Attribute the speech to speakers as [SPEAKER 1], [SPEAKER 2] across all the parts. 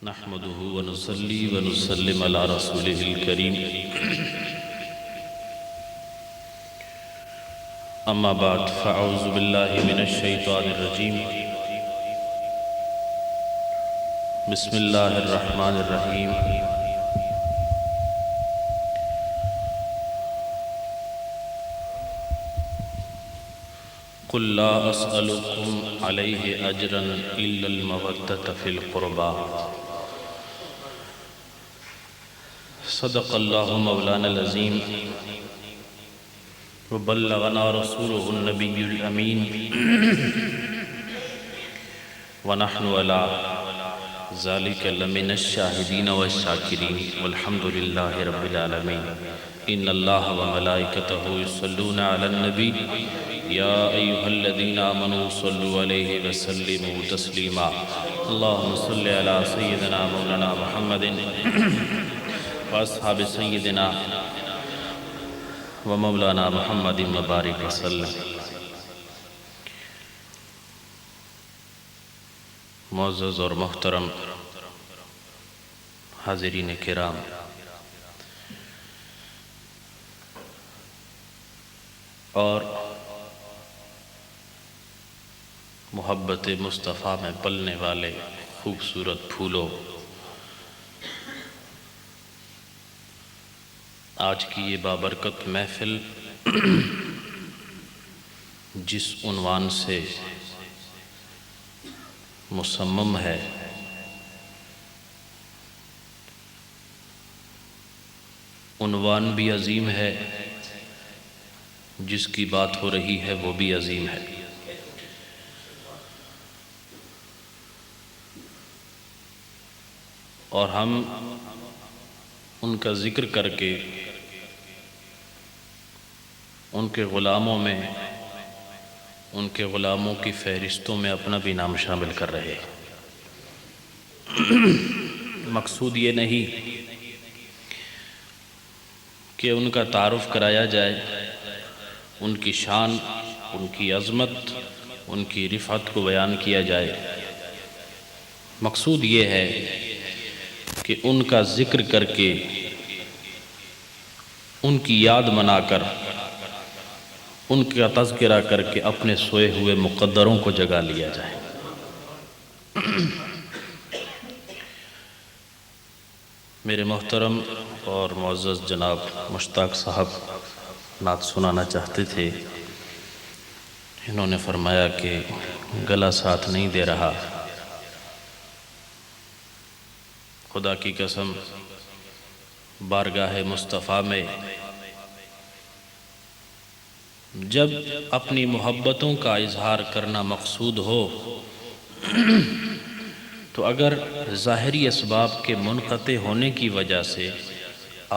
[SPEAKER 1] نحمده ونصلي ونسلم على رسوله الكريم اما بعد فاعوذ بالله من الشيطان الرجيم بسم الله الرحمن الرحيم قل لا أسألكم عليه أجرا إلا المودة في القربى صدق الله مولانا العظيم وبلغنا رسوله النبي الأمين ونحن على ذلك لمن الشاهدين والشاكرين والحمد لله رب العالمين إن الله وملائكته يصلون على النبي يا أيها الذين آمنوا صلوا عليه وسلموا تسليما اللهم صل على سيدنا مولانا محمد وأصحاب سيدنا ومولانا محمد مبارک وسلم۔ معزز اور محترم حاضرین کرام، اور محبت مصطفیٰ میں پلنے والے خوبصورت پھولوں، آج کی یہ بابرکت محفل جس عنوان سے مصمم ہے، عنوان بھی عظیم ہے، جس کی بات ہو رہی ہے وہ بھی عظیم ہے۔ اور ہم ان کا ذکر کر کے ان کے غلاموں میں، ان کے غلاموں کی فہرستوں میں اپنا بھی نام شامل کر رہے ہیں۔ مقصود یہ نہیں کہ ان کا تعارف کرایا جائے، ان کی شان، ان کی عظمت، ان کی رفعت کو بیان کیا جائے۔ مقصود یہ ہے کہ ان کا ذکر کر کے، ان کی یاد منا کر، ان کا تذکرہ کر کے اپنے سوئے ہوئے مقدروں کو جگا لیا جائے۔ میرے محترم اور معزز جناب مشتاق صاحب نعت سنانا چاہتے تھے، انہوں نے فرمایا کہ گلا ساتھ نہیں دے رہا۔ خدا کی قسم، بارگاہ مصطفیٰ میں جب اپنی محبتوں کا اظہار کرنا مقصود ہو تو اگر ظاہری اسباب کے منقطع ہونے کی وجہ سے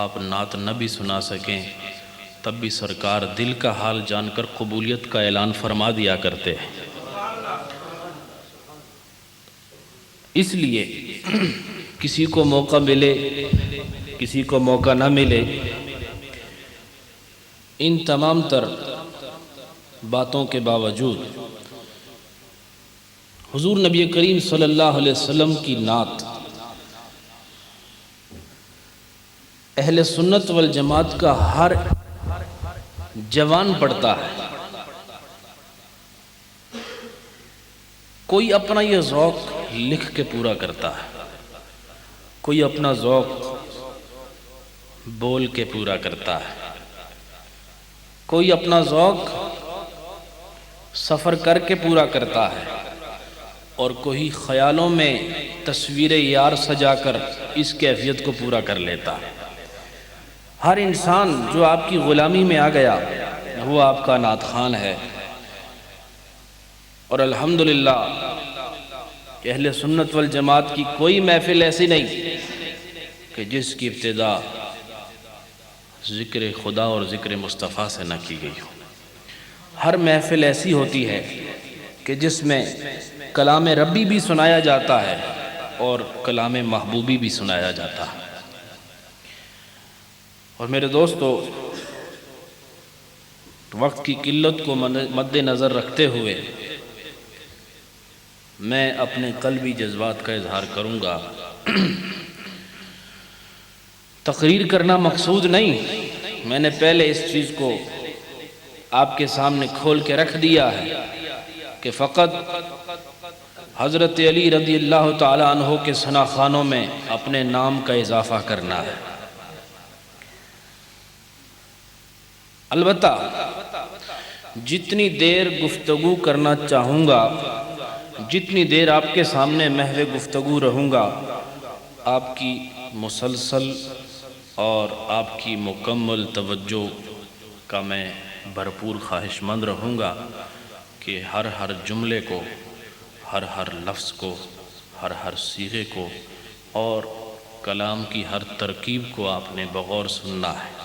[SPEAKER 1] آپ نعت نہ بھی سنا سکیں، تب بھی سرکار دل کا حال جان کر قبولیت کا اعلان فرما دیا کرتے ہیں۔ اس لیے کسی کو موقع ملے، کسی کو موقع نہ ملے، ان تمام تر باتوں کے باوجود حضور نبی کریم صلی اللہ علیہ وسلم کی نعت اہل سنت والجماعت کا ہر جوان پڑھتا ہے۔ کوئی اپنا یہ ذوق لکھ کے پورا کرتا ہے، کوئی اپنا ذوق بول کے پورا کرتا ہے، کوئی اپنا ذوق سفر کر کے پورا کرتا ہے، اور کوئی خیالوں میں تصویر یار سجا کر اس کیفیت کو پورا کر لیتا ہے۔ ہر انسان جو آپ کی غلامی میں آ گیا وہ آپ کا نعت خوان ہے، اور الحمدللہ اہل سنت والجماعت کی کوئی محفل ایسی نہیں کہ جس کی ابتدا ذکر خدا اور ذکر مصطفیٰ سے نہ کی گئی ہو۔ ہر محفل ایسی ہوتی ہے کہ جس میں کلام ربی بھی سنایا جاتا ہے اور کلام محبوبی بھی سنایا جاتا ہے۔ اور میرے دوستو، وقت کی قلت کو مد نظر رکھتے ہوئے میں اپنے قلبی جذبات کا اظہار کروں گا تقریر کرنا مقصود نہیں، میں نے پہلے اس چیز کو آپ کے سامنے کھول کے رکھ دیا ہے کہ فقط حضرت علی رضی اللہ تعالی عنہ کے ثناخانوں میں اپنے نام کا اضافہ کرنا ہے۔ البتہ جتنی دیر گفتگو کرنا چاہوں گا، جتنی دیر آپ کے سامنے محو گفتگو رہوں گا، آپ کی مسلسل اور آپ کی مکمل توجہ کا میں بھرپور خواہش مند رہوں گا کہ ہر جملے کو، ہر لفظ کو، ہر صیغے کو اور کلام کی ہر ترکیب کو آپ نے بغور سننا ہے۔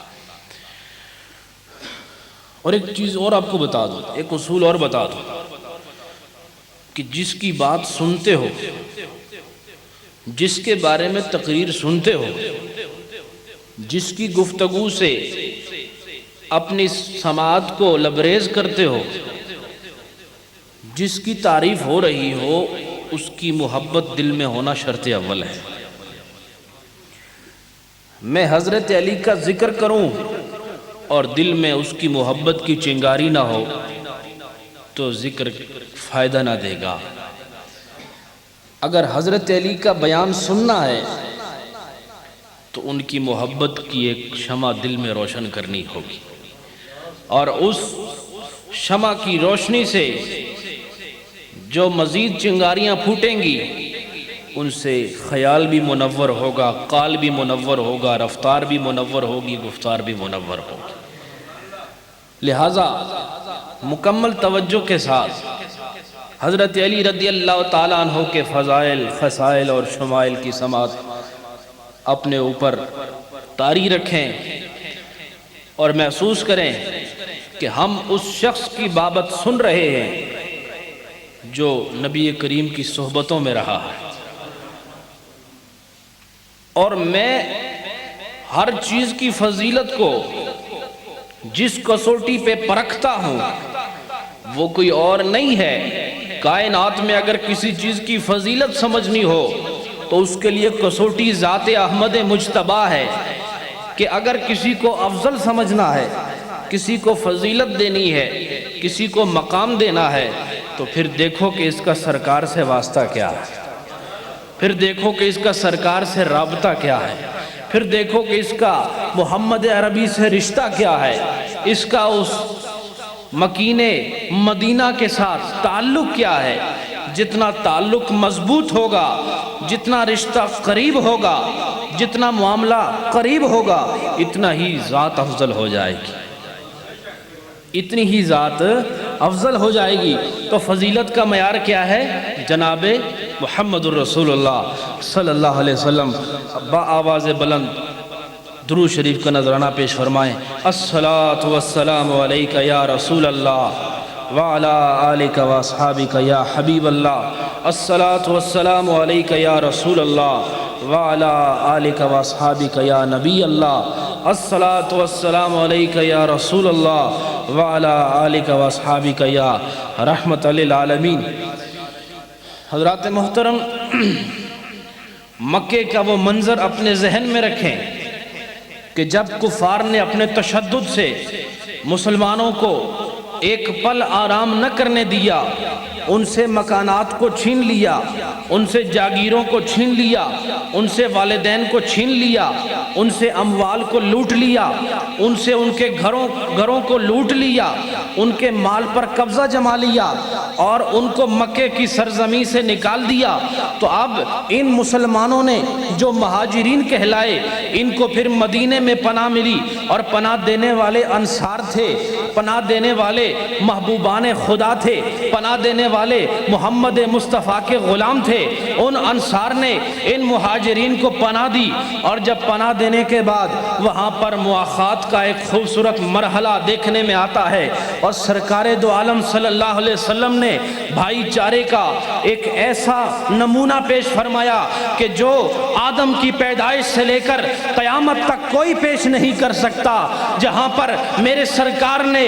[SPEAKER 1] اور ایک چیز اور آپ کو بتا دوں، ایک اصول اور بتا دوں کہ جس کی بات سنتے ہو، جس کے بارے میں تقریر سنتے ہو، جس کی گفتگو سے اپنی سماعت کو لبریز کرتے ہو، جس کی تعریف ہو رہی ہو، اس کی محبت دل میں ہونا شرط اول ہے۔ میں حضرت علی کا ذکر کروں اور دل میں اس کی محبت کی چنگاری نہ ہو تو ذکر فائدہ نہ دے گا۔ اگر حضرت علی کا بیان سننا ہے تو ان کی محبت کی ایک شمع دل میں روشن کرنی ہوگی، اور اس شمع کی روشنی سے جو مزید چنگاریاں پھوٹیں گی، ان سے خیال بھی منور ہوگا، قال بھی منور ہوگا، رفتار بھی منور ہوگی، گفتار بھی منور ہوگی۔ لہٰذا مکمل توجہ کے ساتھ حضرت علی رضی اللہ تعالیٰ عنہ کے فضائل، خصائل اور شمائل کی سماعت اپنے اوپر طاری رکھیں اور محسوس کریں کہ ہم اس شخص کی بابت سن رہے ہیں جو نبی کریم کی صحبتوں میں رہا ہے، اور میں ہر چیز کی فضیلت کو جس کسوٹی پہ پرکھتا ہوں وہ کوئی اور نہیں ہے۔ کائنات میں اگر کسی چیز کی فضیلت سمجھنی ہو تو اس کے لیے کسوٹی ذات احمد مجتبیٰ ہے، کہ اگر کسی کو افضل سمجھنا ہے، کسی کو فضیلت دینی ہے، کسی کو مقام دینا ہے، تو پھر دیکھو کہ اس کا سرکار سے واسطہ کیا ہے، پھر دیکھو کہ اس کا سرکار سے رابطہ کیا ہے، پھر دیکھو کہ اس کا محمد عربی سے رشتہ کیا ہے، اس کا اس مکین مدینہ کے ساتھ تعلق کیا ہے۔ جتنا تعلق مضبوط ہوگا، جتنا رشتہ قریب ہوگا، جتنا معاملہ قریب ہوگا، اتنا ہی ذات افضل ہو جائے گی، اتنی ہی ذات افضل ہو جائے گی۔ تو فضیلت کا معیار کیا ہے؟ جناب محمد الرسول اللہ صلی اللہ علیہ وسلم۔ با آواز بلند درود شریف کا نذرانہ پیش فرمائیں۔ الصلاۃ والسلام علیک یا رسول اللہ وعلی آلک واصحابک یا حبیب اللہ۔ الصلاۃ والسلام علیک یا رسول اللہ وعلی آلک واصحابک یا نبی اللہ۔ الصلاۃ والسلام علیک یا رسول اللہ وعلی آلک واصحابک یا رحمت للعالمین۔ حضرات محترم، مکے کا وہ منظر اپنے ذہن میں رکھیں کہ جب کفار نے اپنے تشدد سے مسلمانوں کو ایک پل آرام نہ کرنے دیا، ان سے مکانات کو چھین لیا، ان سے جاگیروں کو چھین لیا، ان سے والدین کو چھین لیا، ان سے اموال کو لوٹ لیا، ان سے ان کے گھروں کو لوٹ لیا، ان کے مال پر قبضہ جما لیا اور ان کو مکے کی سرزمین سے نکال دیا، تو اب ان مسلمانوں نے جو مہاجرین کہلائے، ان کو پھر مدینے میں پناہ ملی، اور پناہ دینے والے انصار تھے، پناہ دینے والے محبوبان خدا تھے، پناہ دینے والے محمد مصطفیٰ کے غلام تھے۔ ان انصار نے ان مہاجرین کو پناہ دی، اور جب پناہ دینے کے بعد وہاں پر مواخات کا ایک خوبصورت مرحلہ دیکھنے میں آتا ہے، اور سرکار دو عالم صلی اللہ علیہ وسلم نے بھائی چارے کا ایک ایسا نمونہ پیش فرمایا کہ جو آدم کی پیدائش سے لے کر قیامت تک کوئی پیش نہیں کر سکتا، جہاں پر میرے سرکار نے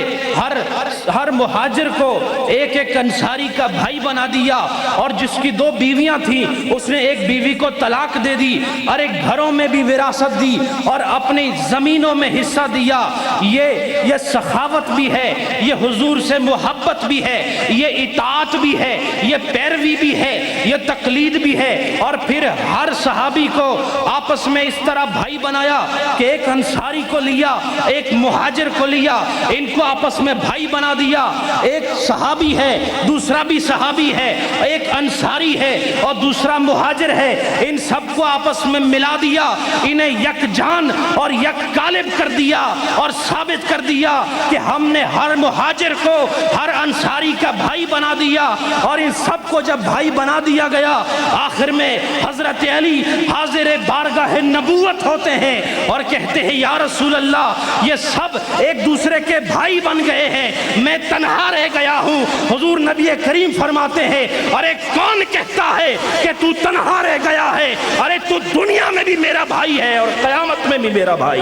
[SPEAKER 1] ہر مہاجر کو ایک ایک انصاری کا بھائی بنا دیا، اور جس کی 2 بیویاں تھیں اس نے ایک بیوی کو طلاق دے دی، اور ایک گھروں میں بھی وراثت دی اور اپنی زمینوں میں حصہ دیا۔ یہ سخاوت بھی ہے، یہ حضور سے محبت بھی ہے، یہ اطاعت بھی ہے، یہ پیروی بھی ہے، یہ تقلید بھی ہے۔ اور پھر ہر صحابی کو آپس میں اس طرح بھائی بنایا کہ ایک انصاری کو لیا، ایک مہاجر کو لیا، ان کو آپس میں بھائی بنا دیا۔ ایک صحابی ہے، دوسرا بھی صحابی ہے، ایک انصاری ہے اور دوسرا مہاجر ہے، ان سب کو آپس میں ملا دیا، انہیں یک جان اور یک قالب کر دیا اور ثابت کر دیا کہ ہم نے ہر مہاجر کو ہر انصاری کا بھائی بنا دیا۔ اور ان سب کو جب بھائی بنا دیا گیا، آخر میں حضرت علی حاضر بارگاہ نبوت ہوتے ہیں اور کہتے ہیں یا رسول اللہ یہ سب ایک دوسرے کے بھائی بن گئے ہیں، میں تنہا رہ گیا ہوں۔ حضور نبی کریم فرماتے ہیں ارے کون کہتا ہے کہ تو تنہا رہ گیا ہے؟ ارے تو دنیا میں بھی میرا بھائی ہے اور قیامت میں بھی میرا بھائی۔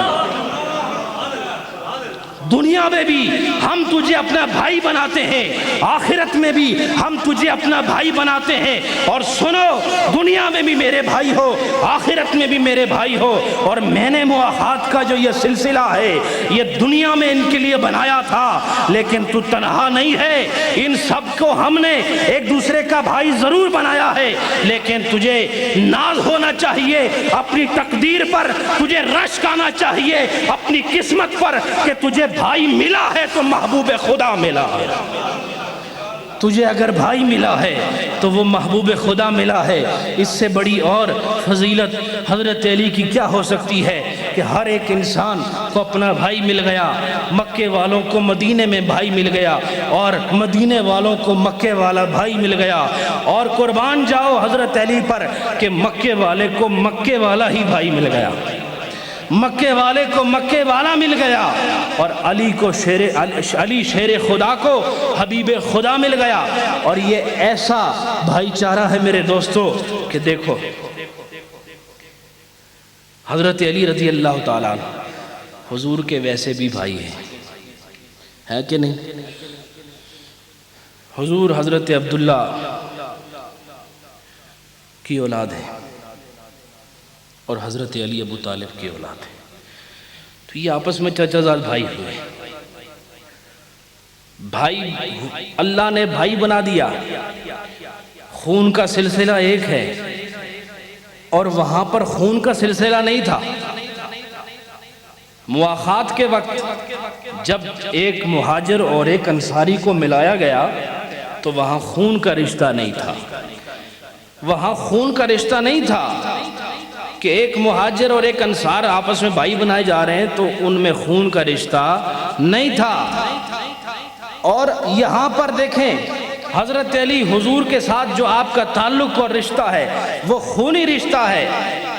[SPEAKER 1] دنیا میں بھی ہم تجھے اپنا بھائی بناتے ہیں، آخرت میں بھی ہم تجھے اپنا بھائی بناتے ہیں۔ اور سنو، دنیا میں بھی میرے بھائی ہو، آخرت میں بھی میرے بھائی ہو۔ اور میں نے مواخات کا جو یہ سلسلہ ہے یہ دنیا میں ان کے لیے بنایا تھا، لیکن تو تنہا نہیں ہے، ان سب کو ہم نے ایک دوسرے کا بھائی ضرور بنایا ہے، لیکن تجھے ناز ہونا چاہیے اپنی تقدیر پر، تجھے رشک آنا چاہیے اپنی قسمت پر کہ تجھے بھائی ملا ہے تو محبوب خدا ملا ہے۔ تجھے اگر بھائی ملا ہے تو وہ محبوب خدا ملا ہے۔ اس سے بڑی اور فضیلت حضرت علی کی کیا ہو سکتی ہے کہ ہر ایک انسان کو اپنا بھائی مل گیا۔ مکے والوں کو مدینے میں بھائی مل گیا اور مدینے والوں کو مکے والا بھائی مل گیا۔ اور قربان جاؤ حضرت علی پر کہ مکے والے کو مکے والا ہی بھائی مل گیا، مکے والے کو مکے والا مل گیا، اور علی شیر خدا کو حبیب خدا مل گیا۔ اور یہ ایسا بھائی چارہ ہے میرے دوستو کہ دیکھو حضرت علی رضی اللہ تعالیٰ عنہ حضور کے ویسے بھی بھائی ہیں کہ نہیں؟ حضور حضرت عبداللہ کی اولاد ہے اور حضرت علی ابو طالب کی اولاد ہے، تو یہ آپس میں چچا زاد بھائی ہوئے۔ بھائی اللہ نے بھائی بنا دیا، خون کا سلسلہ ایک ہے، اور وہاں پر خون کا سلسلہ نہیں تھا۔ مواخات کے وقت جب ایک مہاجر اور ایک انصاری کو ملایا گیا تو وہاں خون کا رشتہ نہیں تھا، وہاں خون کا رشتہ نہیں تھا کہ ایک مہاجر اور ایک انصار آپس میں بھائی بنائے جا رہے ہیں تو ان میں خون کا رشتہ نہیں تھا۔ اور یہاں پر دیکھیں حضرت علی حضور کے ساتھ جو آپ کا تعلق اور رشتہ ہے وہ خونی رشتہ ہے،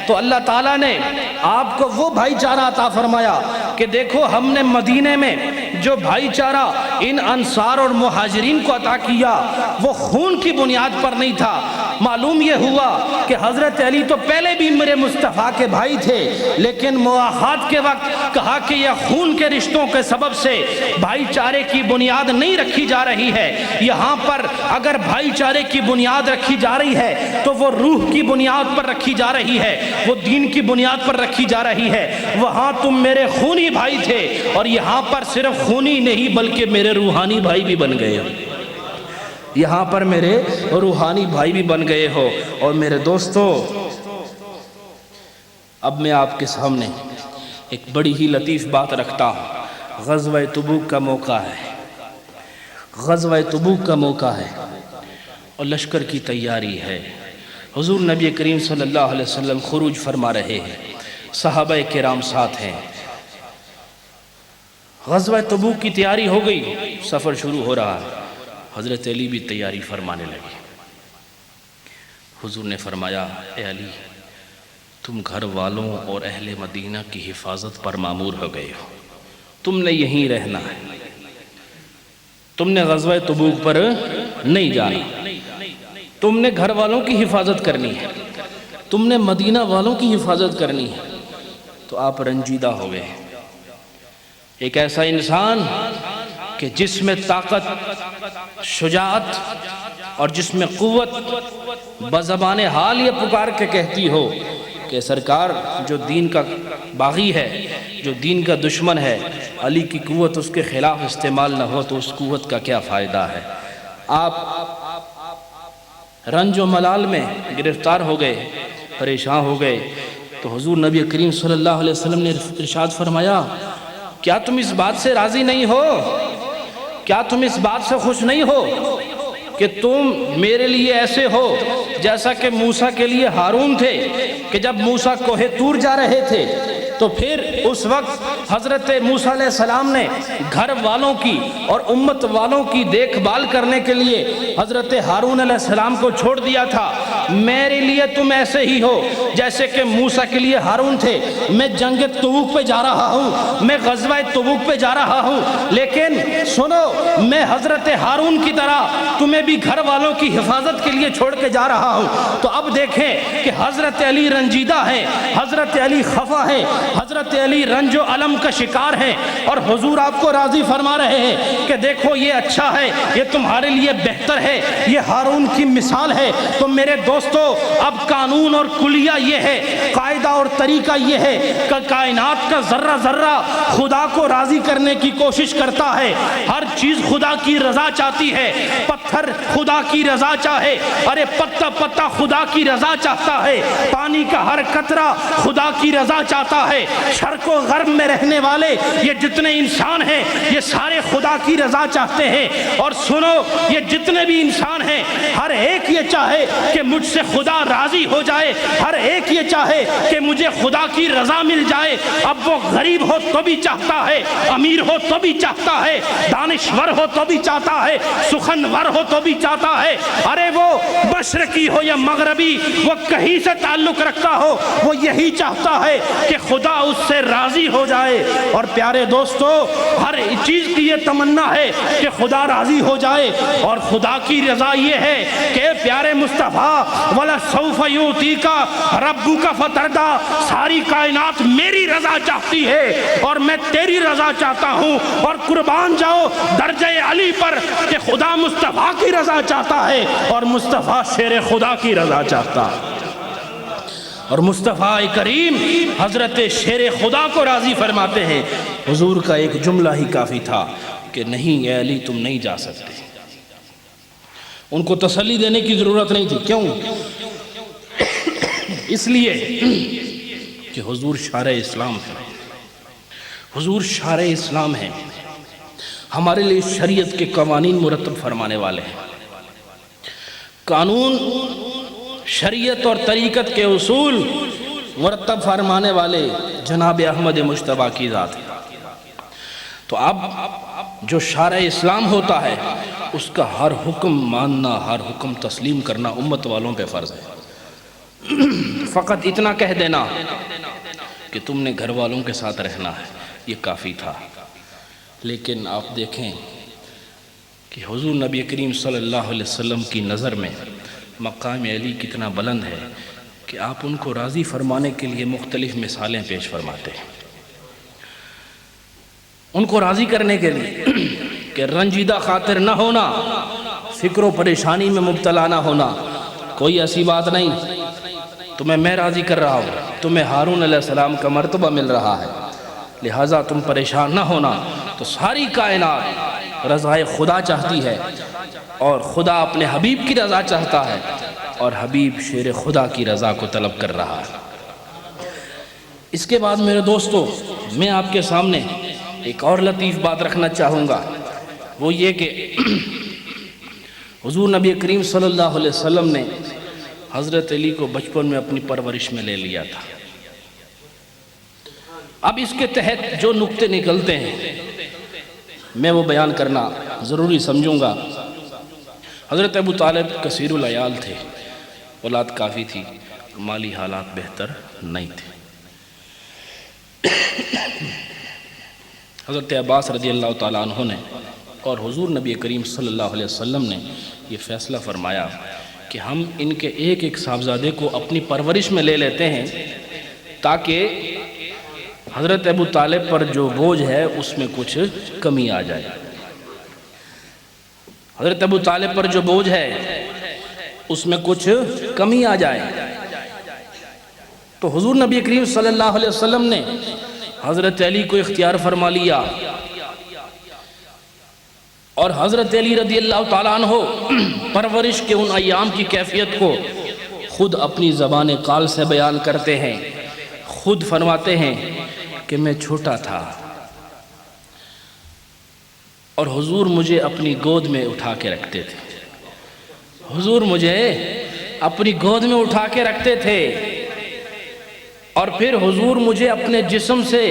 [SPEAKER 1] تو اللہ تعالیٰ نے آپ کو وہ بھائی چارہ عطا فرمایا کہ دیکھو ہم نے مدینے میں جو بھائی چارہ ان انصار اور مہاجرین کو عطا کیا وہ خون کی بنیاد پر نہیں تھا۔ معلوم یہ ہوا کہ حضرت علی تو پہلے بھی میرے مصطفیٰ کے بھائی تھے، لیکن مواخات کے وقت کہا کہ یہ خون کے رشتوں کے سبب سے بھائی چارے کی بنیاد نہیں رکھی جا رہی ہے۔ یہاں پر اگر بھائی چارے کی بنیاد رکھی جا رہی ہے تو وہ روح کی بنیاد پر رکھی جا رہی ہے، وہ دین کی بنیاد پر رکھی جا رہی ہے۔ وہاں تم میرے خونی بھائی تھے اور یہاں پر صرف خونی نہیں بلکہ میرے روحانی بھائی بھی بن گئے ہو، یہاں پر میرے روحانی بھائی بھی بن گئے ہو۔ اور میرے دوستو اب میں آپ کے سامنے ایک بڑی ہی لطیف بات رکھتا ہوں۔ غزوہ تبوک کا موقع ہے، غزوہ تبوک کا موقع ہے اور لشکر کی تیاری ہے۔ حضور نبی کریم صلی اللہ علیہ وسلم خروج فرما رہے ہیں، صحابہ کرام ساتھ ہیں، غزوہ تبوک کی تیاری ہو گئی، سفر شروع ہو رہا ہے۔ حضرت علی بھی تیاری فرمانے لگے۔ حضور نے فرمایا اے علی تم گھر والوں اور اہل مدینہ کی حفاظت پر مامور ہو گئے ہو، تم نے یہیں رہنا ہے، تم نے غزوہ تبوک پر نہیں جانا۔
[SPEAKER 2] تم نے گھر والوں کی حفاظت کرنی ہے، تم نے مدینہ والوں کی حفاظت کرنی ہے، تو آپ رنجیدہ ہو گئے۔ ایک ایسا انسان کہ جس میں طاقت، شجاعت اور جس میں قوت بزبان حال یہ پکار کے کہتی ہو کہ سرکار جو دین کا باغی ہے، جو دین کا دشمن ہے، علی کی قوت اس کے خلاف استعمال نہ ہو تو اس قوت کا کیا فائدہ ہے۔ آپ رنج و ملال میں گرفتار ہو گئے، پریشان ہو گئے، تو حضور نبی کریم صلی اللہ علیہ وسلم نے ارشاد فرمایا، کیا تم اس بات سے راضی نہیں ہو؟ کیا تم اس بات سے خوش نہیں ہو کہ تم میرے لیے ایسے ہو جیسا کہ موسیٰ کے لیے ہارون تھے، کہ جب موسیٰ کوہ طور جا رہے تھے تو پھر اس وقت حضرت موسیٰ علیہ السلام نے گھر والوں کی اور امت والوں کی دیکھ بھال کرنے کے لیے حضرت ہارون علیہ السلام کو چھوڑ دیا تھا۔ میرے لیے تم ایسے ہی ہو جیسے کہ موسیٰ کے لیے ہارون تھے۔ میں جنگ تبوک پہ جا رہا ہوں، میں غزوہ تبوک پہ جا رہا ہوں، لیکن سنو، میں حضرت ہارون کی طرح تمہیں بھی گھر والوں کی حفاظت کے لیے چھوڑ کے جا رہا ہوں۔ تو اب دیکھیں کہ حضرت علی رنجیدہ ہیں، حضرت علی خفا ہیں، حضرت علی رنج و علم کا شکار ہیں، اور حضور آپ کو راضی فرما رہے ہیں کہ دیکھو یہ اچھا ہے، یہ تمہارے لیے بہتر ہے، یہ ہارون کی مثال ہے۔ تو میرے دوستو، اب قانون اور کلیہ یہ ہے، قاعدہ اور طریقہ یہ ہے کہ کائنات کا ذرہ ذرہ خدا کو راضی کرنے کی کوشش کرتا ہے۔ ہر چیز خدا کی رضا چاہتی ہے، پتھر خدا کی رضا چاہے، ارے پتا پتا خدا کی رضا چاہتا ہے، پانی کا ہر قطرہ خدا کی رضا چاہتا ہے۔ شرق و غرب میں رہنے والے یہ جتنے انسان ہیں یہ سارے خدا کی رضا چاہتے ہیں۔ اور سنو، یہ جتنے بھی انسان ہیں ہر ایک یہ چاہے کہ مجھ سے خدا راضی ہو جائے، ہر ایک یہ چاہے کہ مجھے خدا کی رضا مل جائے۔ اب وہ غریب ہو تو بھی چاہتا ہے، امیر ہو تو بھی چاہتا ہے، دانشور ہو تو بھی چاہتا ہے، سخنور ہو تو بھی چاہتا ہے، ارے وہ مشرقی ہو یا مغربی، وہ کہیں سے تعلق رکھتا ہو، وہ یہی چاہتا ہے کہ خدا اس سے راضی ہو جائے۔ اور پیارے دوستو، ہر چیز کی یہ تمنا ہے کہ خدا راضی ہو جائے، اور خدا کی رضا یہ ہے کہ پیارے مصطفیٰ وَلَسَوْفَ يُعْطِيكَ رَبُّكَ فَتَرْضَىٰ، ساری کائنات میری رضا چاہتی ہے اور میں تیری رضا چاہتا ہوں، اور قربان جاؤ درجہ علی پر کہ خدا مصطفیٰ کی رضا چاہتا ہے اور مصطفیٰ شیر خدا کی رضا چاہتا ہے، اور مصطفیٰ کریم حضرت شیر خدا کو راضی فرماتے ہیں۔ حضور کا ایک جملہ ہی کافی تھا کہ نہیں اے علی تم نہیں جا سکتے۔ ان کو تسلی دینے کی ضرورت نہیں تھی، کیوں؟ اس لیے کہ حضور شارع اسلام ہے، حضور شارع اسلام ہے، ہمارے لیے شریعت کے قوانین مرتب فرمانے والے ہیں۔ قانون، شریعت اور طریقت کے اصول مرتب فرمانے والے جناب احمد مجتبیٰ کی ذات ہے۔ تو اب جو شارع اسلام ہوتا ہے اس کا ہر حکم ماننا، ہر حکم تسلیم کرنا امت والوں پہ فرض ہے۔ فقط اتنا کہہ دینا کہ تم نے گھر والوں کے ساتھ رہنا ہے، یہ کافی تھا۔ لیکن آپ دیکھیں کہ حضور نبی کریم صلی اللہ علیہ وسلم کی نظر میں مقام علی کتنا بلند ہے کہ آپ ان کو راضی فرمانے کے لیے مختلف مثالیں پیش فرماتے ہیں، ان کو راضی کرنے کے لیے کہ رنجیدہ خاطر نہ ہونا، فکر و پریشانی میں مبتلا نہ ہونا، کوئی ایسی بات نہیں، تمہیں میں راضی کر رہا ہوں، تمہیں ہارون علیہ السلام کا مرتبہ مل رہا ہے، لہٰذا تم پریشان نہ ہونا۔ تو ساری کائنات رضائے خدا چاہتی ہے، اور خدا اپنے حبیب کی رضا چاہتا ہے، اور حبیب شیر خدا کی رضا کو طلب کر رہا ہے۔ اس کے بعد میرے دوستو، میں آپ کے سامنے ایک اور لطیف بات رکھنا چاہوں گا، وہ یہ کہ حضور نبی کریم صلی اللہ علیہ وسلم نے حضرت علی کو بچپن میں اپنی پرورش میں لے لیا تھا۔ اب اس کے تحت جو نکتے نکلتے ہیں میں وہ بیان کرنا ضروری سمجھوں گا۔ حضرت ابو طالب کثیر العیال تھے، اولاد کافی تھی، مالی حالات بہتر نہیں تھے۔ حضرت عباس رضی اللہ تعالیٰ عنہ نے اور حضور نبی کریم صلی اللہ علیہ وسلم نے یہ فیصلہ فرمایا کہ کہ ہم ان کے ایک ایک صاحبزادے کو اپنی پرورش میں لے لیتے ہیں تاکہ حضرت ابو طالب پر جو بوجھ ہے اس میں کچھ کمی آ جائے. حضرت ابو طالب پر جو بوجھ ہے اس میں کچھ کمی آ جائے. تو حضور نبی کریم صلی اللہ علیہ وسلم نے حضرت علی کو اختیار فرما لیا اور حضرت علی رضی اللہ تعالیٰ عنہ پرورش کے ان ایام کی کیفیت کو خود اپنی زبان قال سے بیان کرتے ہیں. خود فرماتے ہیں کہ میں چھوٹا تھا اور حضور مجھے اپنی گود میں اٹھا کے رکھتے تھے. حضور مجھے اپنی گود میں اٹھا کے رکھتے تھے اور پھر حضور مجھے اپنے جسم سے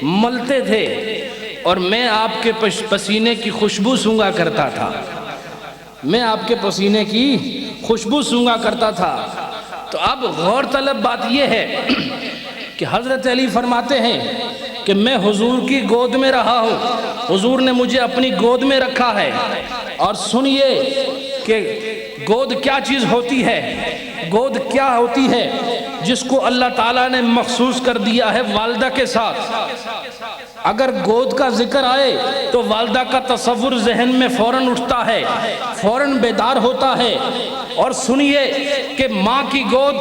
[SPEAKER 2] ملتے تھے اور میں آپ کے پسینے کی خوشبو سونگا کرتا تھا. میں آپ کے پسینے کی خوشبو سونگا کرتا تھا. تو اب غور طلب بات یہ ہے کہ حضرت علی فرماتے ہیں کہ میں حضور کی گود میں رہا ہوں, حضور نے مجھے اپنی گود میں رکھا ہے. اور سنیے کہ گود کیا چیز ہوتی ہے, گود کیا ہوتی ہے جس کو اللہ تعالیٰ نے مخصوص کر دیا ہے والدہ کے ساتھ. اگر گود کا ذکر آئے تو والدہ کا تصور ذہن میں فوراً اٹھتا ہے, فوراً بیدار ہوتا ہے. اور سنیے کہ ماں کی گود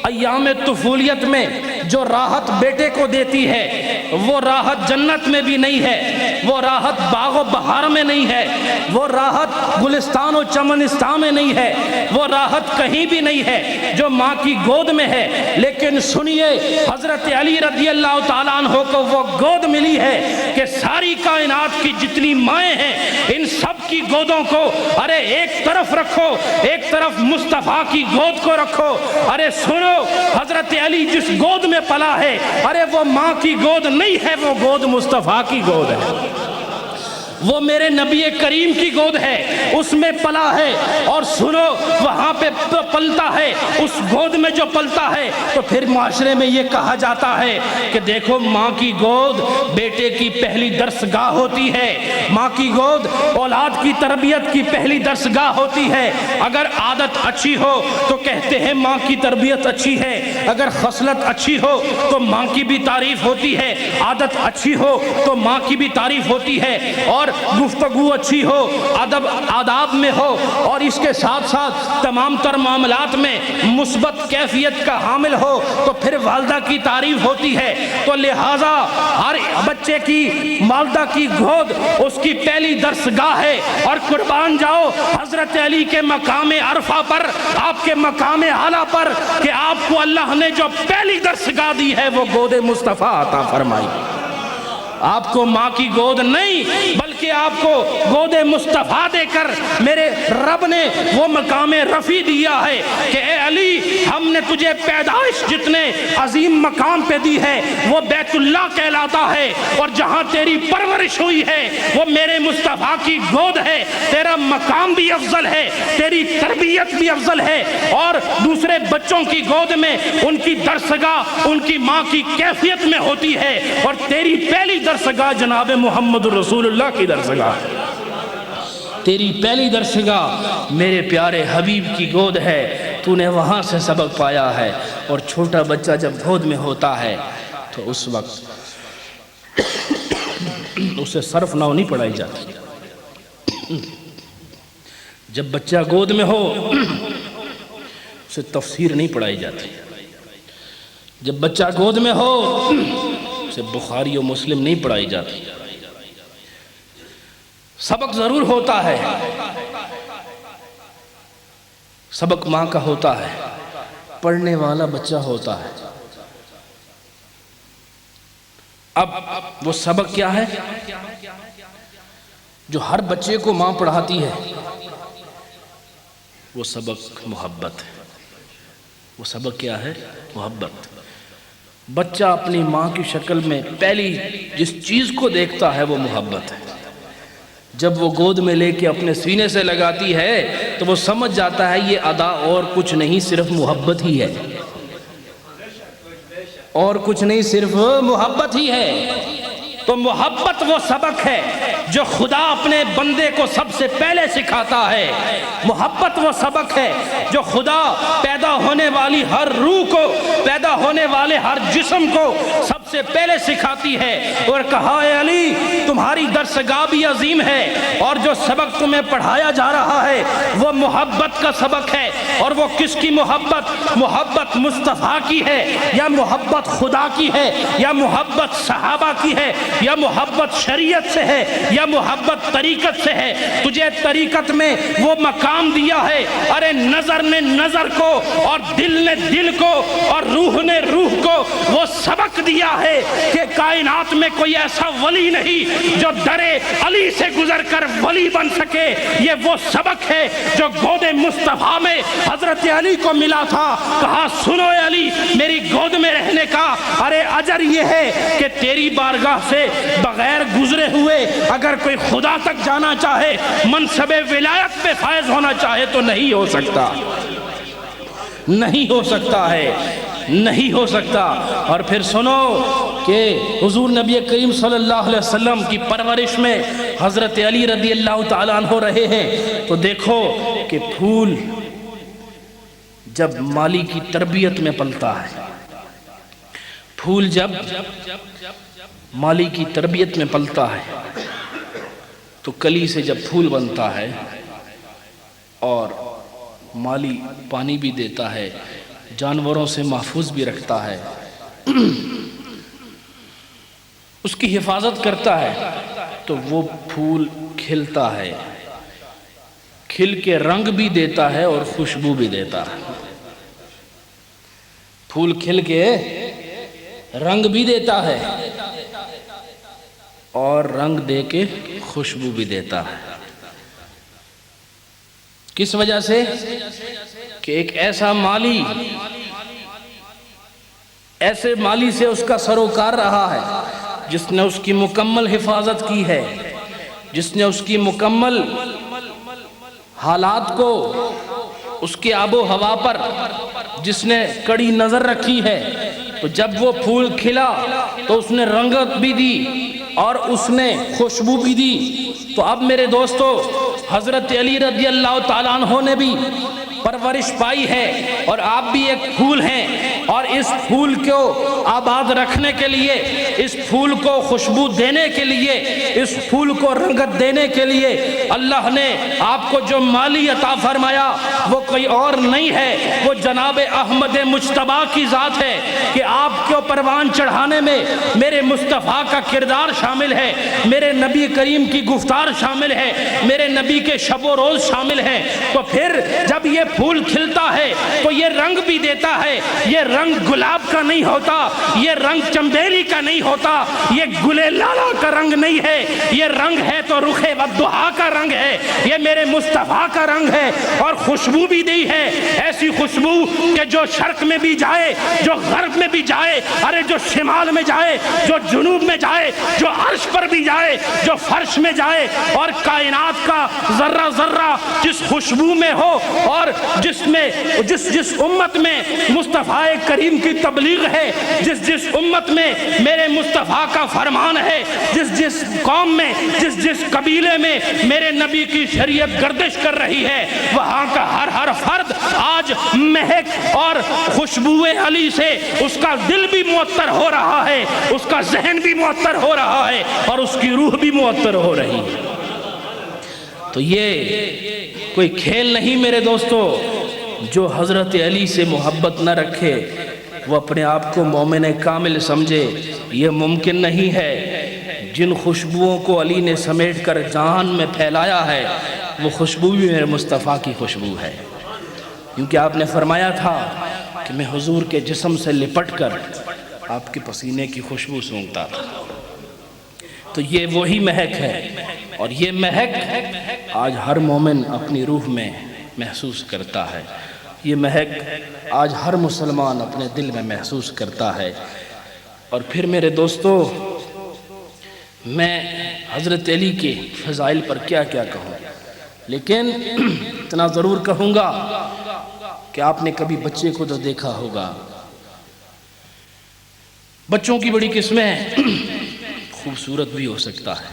[SPEAKER 2] ایام طفولیت میں جو راحت بیٹے کو دیتی ہے وہ راحت جنت میں بھی نہیں ہے, وہ راحت باغ و بہار میں نہیں ہے, وہ راحت گلستان و چمنستان میں نہیں ہے, وہ راحت کہیں بھی نہیں ہے جو ماں کی گود میں ہے. لیکن سنیے حضرت علی رضی اللہ تعالیٰ عنہ کو وہ گود ملی ہے کہ ساری کائنات کی جتنی مائیں ہیں ان سب کی گودوں کو ارے ایک طرف رکھو, ایک طرف مصطفیٰ کی گود کو رکھو. ارے سنو, حضرت علی جس گود میں پلا ہے ارے وہ ماں کی گود نہیں ہے, وہ گود مصطفیٰ کی گود ہے, وہ میرے نبی کریم کی گود ہے, اس میں پلا ہے. اور سنو وہاں پہ پلتا ہے, اس گود میں جو پلتا ہے تو پھر معاشرے میں یہ کہا جاتا ہے کہ دیکھو ماں کی گود بیٹے کی پہلی درسگاہ ہوتی ہے, ماں کی گود اولاد کی تربیت کی پہلی درسگاہ ہوتی ہے. اگر عادت اچھی ہو تو کہتے ہیں ماں کی تربیت اچھی ہے, اگر خصلت اچھی ہو تو ماں کی بھی تعریف ہوتی ہے, عادت اچھی ہو تو ماں کی بھی تعریف ہوتی ہے. اور گفتگو اچھی ہو, ادب آداب میں ہو اور اس کے ساتھ ساتھ تمام تر معاملات میں مثبت کیفیت کا حامل ہو تو پھر والدہ کی تعریف ہوتی ہے. تو لہٰذا ہر بچے کی والدہ کی گود اس کی پہلی درسگاہ ہے. اور قربان جاؤ حضرت علی کے مقام عرفہ پر, آپ کے مقام اعلیٰ پر کہ آپ کو اللہ نے جو پہلی درسگاہ دی ہے وہ گود مصطفیٰ عطا فرمائی. آپ کو ماں کی گود نہیں بلکہ آپ کو گود مصطفیٰ دے کر میرے رب نے وہ مقام رفیع دیا ہے کہ اے علی ہم نے تجھے پیدائش جتنے عظیم مقام پہ دی ہے وہ بیت اللہ کہلاتا ہے, اور جہاں تیری پرورش ہوئی ہے وہ میرے مصطفیٰ کی گود ہے. تیرا مقام بھی افضل ہے, تیری تربیت بھی افضل ہے, اور دوسرے بچوں کی گود میں ان کی درسگاہ ان کی ماں کی کیفیت میں ہوتی ہے, اور تیری پہلی درسگاہ جناب محمد رسول اللہ کی درسگاہ, تیری پہلی درسگاہ میرے پیارے حبیب کی گود ہے. تو نے وہاں سے سبق پایا ہے. اور چھوٹا بچہ جب گود میں ہوتا ہے تو اس وقت اسے صرف نحو نہیں پڑھائی جاتی. جب بچہ گود میں ہو اسے تفسیر نہیں پڑھائی جاتی. جب بچہ گود میں ہو اسے بخاری و مسلم نہیں پڑھائی جاتی. سبق ضرور ہوتا ہے, سبق ماں کا ہوتا ہے, پڑھنے والا بچہ ہوتا ہے. اب وہ سبق کیا ہے جو ہر بچے کو ماں پڑھاتی ہے؟ وہ سبق محبت ہے. وہ سبق کیا ہے؟ محبت. بچہ اپنی ماں کی شکل میں پہلی جس چیز کو دیکھتا ہے وہ محبت ہے. جب وہ گود میں لے کے اپنے سینے سے لگاتی ہے تو وہ سمجھ جاتا ہے یہ ادا اور کچھ نہیں صرف محبت ہی ہے, اور کچھ نہیں صرف محبت ہی ہے. تو محبت وہ سبق ہے جو خدا اپنے بندے کو سب سے پہلے سکھاتا ہے۔ محبت وہ سبق ہے جو خدا پیدا ہونے والی ہر روح کو، پیدا ہونے والے ہر جسم کو سب سے پہلے سکھاتی ہے، اور کہا اے علی تمہاری درسگاہ بھی عظیم ہے، اور جو سبق تمہیں پڑھایا جا رہا ہے وہ محبت کا سبق ہے۔ اور وہ کس کی محبت؟ محبت مصطفیٰ کی ہے، یا محبت خدا کی ہے، یا محبت صحابہ کی ہے، یا محبت شریعت سے ہے، یا محبت طریقت سے ہے۔ تجھے طریقت میں وہ مقام دیا ہے، ارے نظر نے نظر کو، اور دل نے دل کو، اور روح نے روح کو وہ سبق دیا ہے کہ کائنات میں کوئی ایسا ولی نہیں جو درے علی سے گزر کر ولی بن سکے۔ یہ وہ سبق ہے جو گود مصطفیٰ میں حضرت علی کو ملا تھا۔ کہا سنو اے علی میری گود میں رہنے کا ارے اجر یہ ہے کہ تیری بارگاہ سے بغیر گزرے ہوئے اگر کوئی خدا تک جانا چاہے، منصب ولایت پہ فائز ہونا چاہے تو نہیں ہو سکتا، نہیں ہو سکتا ہے، نہیں ہو سکتا۔ اور پھر سنو کہ حضور نبی کریم صلی اللہ علیہ وسلم کی پرورش میں حضرت علی رضی اللہ تعالیٰ عنہ رہے ہیں، تو دیکھو کہ پھول جب مالی کی تربیت میں پلتا ہے، پھول جب مالی کی تربیت میں پلتا ہے تو کلی سے جب پھول بنتا ہے اور مالی پانی بھی دیتا ہے، جانوروں سے محفوظ بھی رکھتا ہے، اس کی حفاظت کرتا ہے، تو وہ پھول کھلتا ہے، کھل کے رنگ بھی دیتا ہے اور خوشبو بھی دیتا ہے۔ پھول کھل کے رنگ بھی دیتا ہے اور رنگ دے کے خوشبو بھی دیتا ہے۔ کس وجہ سے؟ کہ ایک ایسا مالی، ایسے مالی سے اس کا سروکار رہا ہے جس نے اس کی مکمل حفاظت کی ہے، جس نے اس کی مکمل حالات کو، اس کے آب و ہوا پر جس نے کڑی نظر رکھی ہے، تو جب وہ پھول کھلا تو اس نے رنگت بھی دی اور اس نے خوشبو بھی دی۔ تو اب میرے دوستو حضرت علی رضی اللہ تعالیٰ عنہ نے بھی پرورش پائی ہے، اور آپ بھی ایک پھول ہیں، اور اس پھول کو آباد رکھنے کے لیے، اس پھول کو خوشبو دینے کے لیے، اس پھول کو رنگت دینے کے لیے اللہ نے آپ کو جو مالی عطا فرمایا وہ کوئی اور نہیں ہے، وہ جناب احمد مجتبیٰ کی ذات ہے کہ آپ کو پروان چڑھانے میں میرے مصطفیٰ کا کردار شامل ہے، میرے نبی کریم کی گفتار شامل ہے، میرے نبی کے شب و روز شامل ہے۔ تو پھر جب یہ پھول کھلتا ہے تو یہ رنگ بھی دیتا ہے، یہ رنگ گلاب کا نہیں ہوتا، یہ رنگ چمبیلی کا نہیں ہوتا، یہ گلے لالا کا رنگ نہیں ہے، یہ رنگ ہے تو رخ والضحیٰ کا رنگ ہے، یہ میرے مصطفیٰ کا رنگ ہے۔ اور خوشبو بھی دی ہے، ایسی خوشبو کہ جو شرق میں بھی جائے، جو غرب میں بھی جائے، ارے جو شمال میں جائے، جو جنوب میں جائے، جو عرش پر بھی جائے، جو فرش میں جائے، اور کائنات کا ذرہ ذرہ جس خوشبو میں ہو، اور جس امت میں مصطفیٰ کریم کی تبلیغ ہے، جس امت میں میرے مصطفیٰ کا فرمان ہے، جس قوم میں، جس قبیلے میں میرے نبی کی شریعت گردش کر رہی ہے، وہاں کا ہر فرد آج مہک اور خوشبو علی سے اس کا دل بھی معطر ہو رہا ہے، اس کا ذہن بھی معطر ہو رہا ہے، اور اس کی روح بھی معطر ہو رہی ہے۔ تو یہ کوئی کھیل نہیں میرے دوستو۔ جو حضرت علی سے محبت نہ رکھے وہ اپنے آپ کو مومن کامل سمجھے، یہ ممکن نہیں ہے۔ جن خوشبوؤں کو علی نے سمیٹ کر جہان میں پھیلایا ہے وہ خوشبو بھی میرے مصطفیٰ کی خوشبو ہے، کیونکہ آپ نے فرمایا تھا کہ میں حضور کے جسم سے لپٹ کر آپ کے پسینے کی خوشبو سونگھتا تھا۔ تو یہ وہی مہک ہے، اور یہ مہک آج ہر مومن اپنی روح میں محسوس کرتا ہے، یہ مہک آج ہر مسلمان اپنے دل میں محسوس کرتا ہے۔ اور پھر میرے دوستو میں حضرت علی کے فضائل پر کیا کیا کہوں، لیکن اتنا ضرور کہوں گا کہ آپ نے کبھی بچے کو تو دیکھا ہوگا، بچوں کی بڑی قسمیں ہیں، خوبصورت بھی ہو سکتا ہے،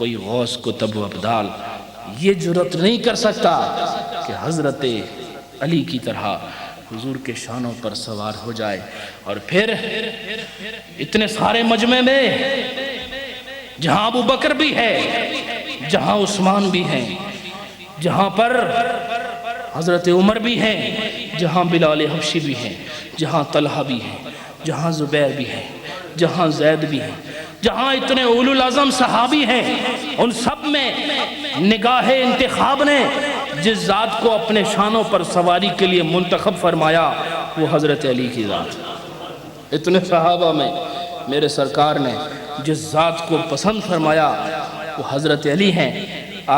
[SPEAKER 2] کوئی غوث کتب و ابدال یہ جرأت نہیں کر سکتا کہ حضرت علی کی طرح حضور کے شانوں پر سوار ہو جائے. اور پھر اتنے سارے مجمع میں جہاں ابو بکر بھی ہے، جہاں عثمان بھی ہیں، جہاں پر حضرت عمر بھی ہیں، جہاں بلال حبشی بھی ہیں، جہاں طلحہ بھی ہیں، جہاں زبیر بھی ہیں، جہاں زید بھی ہیں، جہاں اتنے اولو العظم صحابی ہیں، ان سب میں نگاہ انتخاب نے جس ذات کو اپنے شانوں پر سواری کے لیے منتخب فرمایا وہ حضرت علی کی ذات. اتنے صحابہ میں میرے سرکار نے جس ذات کو پسند فرمایا وہ حضرت علی ہیں.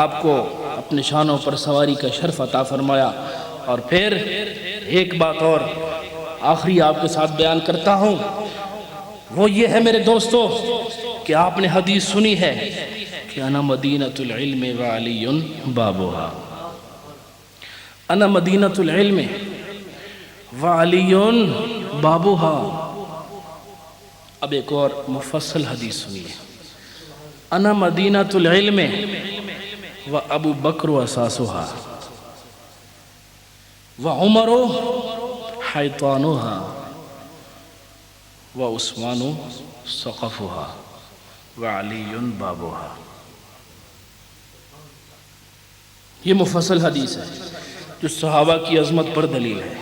[SPEAKER 2] آپ کو اپنے شانوں پر سواری کا شرف عطا فرمایا. اور پھر ایک بات اور آخری آپ کے ساتھ بیان کرتا ہوں، وہ یہ ہے میرے دوستو کہ آپ نے حدیث سنی ہے کہ انا مدینۃ العلم وعلی بابھا. انا مدینۃ العلم وعلی بابھا. اب ایک اور مفصل حدیث سنیے. انا مدینۃ العلم و ابو بکر اساسها و عمر حیطانها و عثمان سقفها و علی بابها. یہ مفصل حدیث ہے جو صحابہ کی عظمت پر دلیل ہے.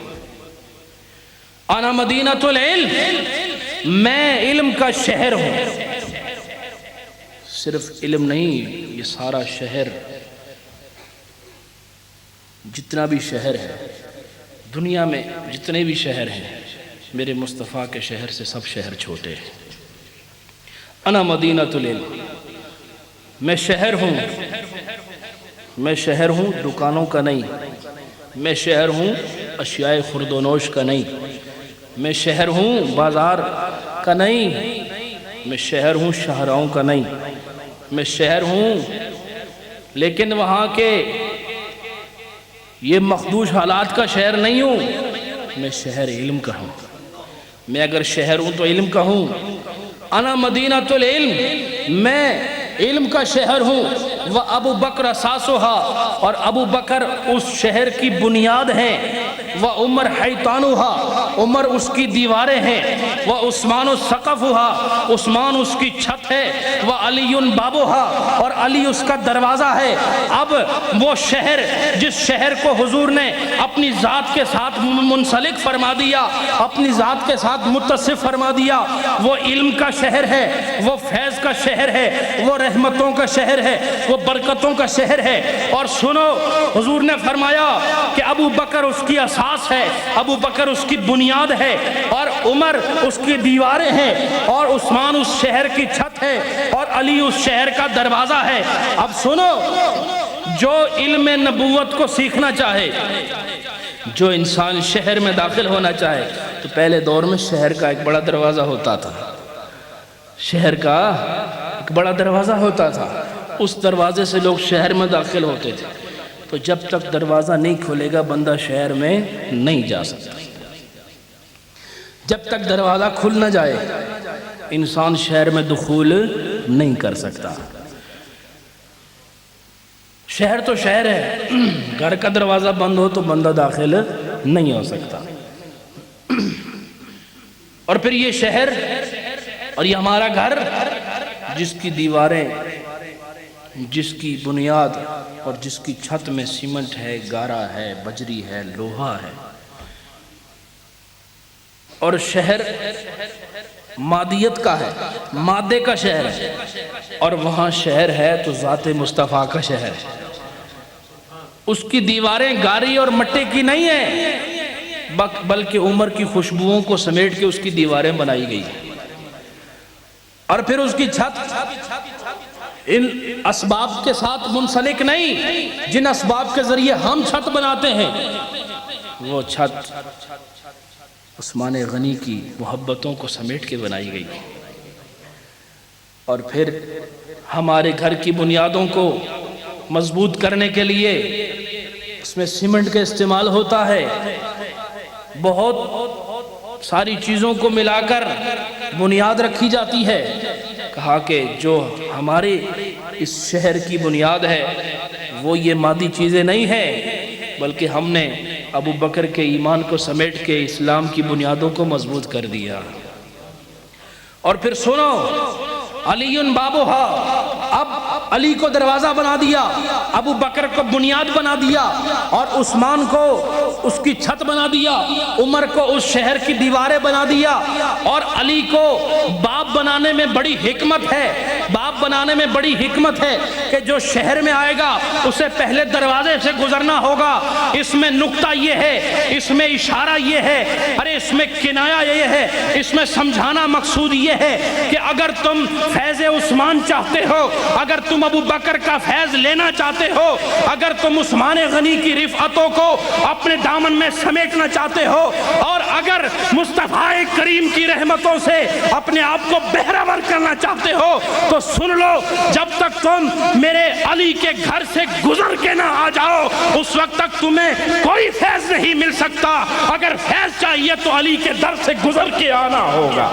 [SPEAKER 2] انا مدینۃ العلم، میں علم کا شہر ہوں. صرف علم نہیں، یہ سارا شہر، جتنا بھی شہر ہے دنیا میں، جتنے بھی شہر ہیں، میرے مصطفیٰ کے شہر سے سب شہر چھوٹے ہیں. انا مدینۃ العلم، میں شہر ہوں. میں شہر ہوں دکانوں کا نہیں، میں شہر ہوں اشیاء خرد و نوش کا نہیں، میں شہر ہوں بازار کا نہیں، میں شہر ہوں شاہراہوں کا نہیں، میں شہر ہوں لیکن وہاں کے یہ مخدوش حالات کا شہر نہیں ہوں. میں شہر علم کا ہوں. میں اگر شہر ہوں تو علم کا ہوں. انا مدینۃ العلم، میں علم کا شہر ہوں. وہ ابو بکر اساسها، اور ابو بکر اس شہر کی بنیاد ہیں. وہ عمر حیطانها، عمر اس کی دیواریں ہیں. وہ عثمان سقفها، عثمان اس کی چھت ہے. وہ علی بابها، اور علی اس کا دروازہ ہے. اب وہ شہر جس شہر کو حضور نے اپنی ذات کے ساتھ منسلک فرما دیا، اپنی ذات کے ساتھ متصف فرما دیا، وہ علم کا شہر ہے، وہ فیض کا شہر ہے، وہ رحمتوں کا شہر ہے، وہ برکتوں کا شہر ہے. اور سنو، حضور نے فرمایا کہ ابو بکر اس کی اساس ہے، ابو بکر اس کی بنیاد ہے، اور عمر اس کی دیواریں ہیں، اور عثمان اس شہر کی چھت ہے، اور علی اس شہر کا دروازہ ہے. اب سنو، جو علم نبوت کو سیکھنا چاہے، جو انسان شہر میں داخل ہونا چاہے، تو پہلے دور میں شہر کا ایک بڑا دروازہ ہوتا تھا. شہر کا ایک بڑا دروازہ ہوتا تھا، اس دروازے سے لوگ شہر میں داخل ہوتے تھے. تو جب تک دروازہ نہیں کھولے گا بندہ شہر میں نہیں جا سکتا. جب تک دروازہ کھل نہ جائے انسان شہر میں دخول نہیں کر سکتا. شہر تو شہر ہے، گھر کا دروازہ بند ہو تو بندہ داخل نہیں ہو سکتا. اور پھر یہ شہر اور یہ ہمارا گھر، جس کی دیواریں، جس کی بنیاد اور جس کی چھت میں سیمنٹ ہے، گارا ہے، بجری ہے، لوہا ہے. اور شہر مادیت کا ہے، مادے کا شہر ہے، اور وہاں شہر ہے تو ذات مصطفیٰ کا شہر ہے. اس کی دیواریں گاری اور مٹی کی نہیں ہیں، بلکہ عمر کی خوشبوؤں کو سمیٹ کے اس کی دیواریں بنائی گئی. اور پھر اس کی چھت ان اسباب کے ساتھ منسلک نہیں جن اسباب کے ذریعے ہم چھت بناتے ہیں. وہ چھت عثمان غنی کی محبتوں کو سمیٹ کے بنائی گئی. اور پھر ہمارے گھر کی بنیادوں کو مضبوط کرنے کے لیے اس میں سیمنٹ کا استعمال ہوتا ہے. بہت ساری چیزوں کو ملا کر بنیاد رکھی جاتی ہے. کہا کہ جو ہمارے اس شہر کی بنیاد ہے وہ یہ مادی چیزیں نہیں ہیں، بلکہ ہم نے ابو بکر کے ایمان کو سمیٹ کے اسلام کی بنیادوں کو مضبوط کر دیا۔ اور پھر سنو، علی بابوہا، اب علی کو دروازہ بنا دیا، ابو بکر کو بنیاد بنا دیا، اور عثمان کو اس کی چھت بنا دیا، عمر کو اس شہر کی دیواریں بنا دیا، اور علی کو باپ بنانے میں بڑی حکمت ہے، باپ بنانے میں بڑی حکمت ہے کہ جو شہر میں آئے گا اسے پہلے دروازے سے گزرنا ہوگا۔ اس میں نقطہ یہ ہے، اس میں اشارہ یہ ہے، ارے اس میں کنایہ یہ ہے، اس میں سمجھانا مقصود یہ ہے کہ اگر تم فیض عثمان چاہتے ہو، اگر تم ابو بکر کا فیض لینا چاہتے ہو، اگر تم عثمان غنی کی رفعتوں کو اپنے دامن میں سمیٹنا چاہتے ہو، اور اگر مصطفیٰ کریم کی رحمتوں سے اپنے آپ کو بہرور کرنا چاہتے ہو، تو سن لو، جب تک تم میرے علی کے گھر سے گزر کے نہ آ جاؤ اس وقت تک تمہیں کوئی فیض نہیں مل سکتا۔ اگر فیض چاہیے تو علی کے در سے گزر کے آنا ہوگا،